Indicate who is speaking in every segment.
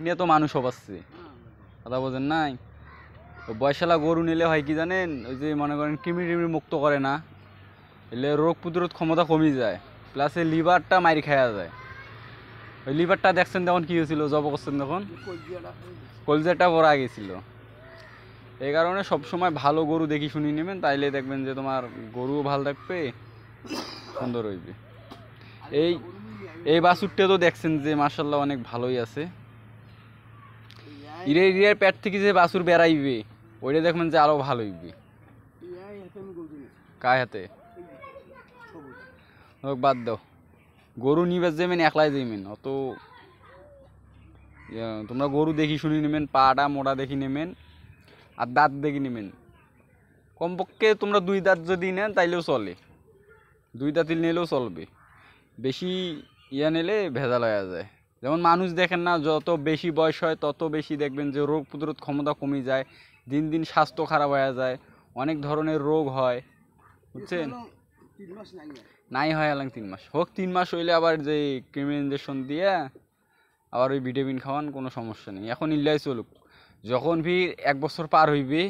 Speaker 1: নিয়ে তো মানুষও পাচ্ছে, কথা বোঝেন নাই? বয়সালা গরু নিলে হয় কি জানেন, ওই যে মনে করেন কৃমি টিমি মুক্ত করে না, এলে রোগ প্রতিরোধ ক্ষমতা কমে যায়, প্লাস এই লিভারটা মারি খাওয়া যায়। ওই লিভারটা দেখছেন তখন কী হয়েছিল, জব করছেন তখন কলজাটা পড়া গেছিল। এই কারণে সবসময় ভালো গরু দেখি শুনি নেবেন, তাইলে দেখবেন যে তোমার গরুও ভালো থাকবে, সুন্দর হইবে। এই এই বাছুরটা তো দেখছেন যে মার্শাল্লাহ অনেক ভালোই আছে। ইরের পেট থেকে যে বাছুর বেড়াইবে ওইটা দেখবেন যে আরো ভালো হইবে। কায় হাতে বাদ দাও, গরু নিবে যেমেন একলাই যেমেন অত, তোমরা গরু দেখি শুনি নেবেন, পাটা মোটা দেখি নেবেন, আর দাঁত দেখি নেবেন। কমপক্ষে তোমরা 2 দাঁত যদি নেন তাইলেও চলে, 2 দাঁত নিলেও চলবে। বেশি নিলে ভেজাল হয়ে যায়। যেমন মানুষ দেখেন না, যত বেশি বয়স হয় তত বেশি দেখবেন যে রোগ প্রতিরোধ ক্ষমতা কমে যায়, দিন দিন স্বাস্থ্য খারাপ হয়ে যায়, অনেক ধরনের রোগ হয়, বুঝছেন? নাই হয় এলাম 3 মাস হোক, 3 মাস হইলে আবার যে ক্রিমি ইঞ্জেকশন দিয়ে আবার ওই ভিটামিন খাওয়ান, কোনো সমস্যা নেই। এখন ইল্লাই চলুক, যখন ফির 1 বছর পার হইবে,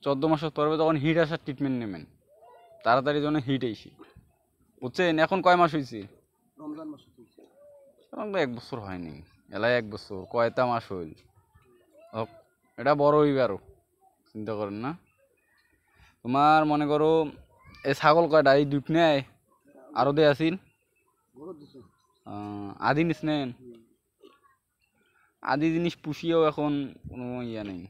Speaker 1: 14 মাসের পর তখন হিট আসার ট্রিটমেন্ট নেবেন, তাড়াতাড়ি যেন হিট আইসি, বুঝছেন? এখন কয় মাস হয়েছে? রমজান মাস হয়েছে। 1 বছর হয়নি, এলাই 1 বছর কয়টা মাস হইল, এটা বড় হইবে আরো, চিন্তা করেন না। তোমার মনে করো এই ছাগল কয়টা, এই 2 নেয় আরো দে আসিন, আদি নিস নেন, আদি জিনিস পুষিয়েও এখন কোনো ইয়া নেই।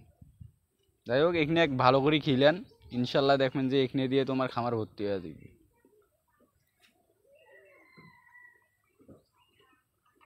Speaker 1: যাই হোক, এখানে এক ভালো করে খিলেন, ইনশাল্লাহ দেখবেন যে এখানে দিয়ে তোমার খামার ভর্তি হয়ে যাবে।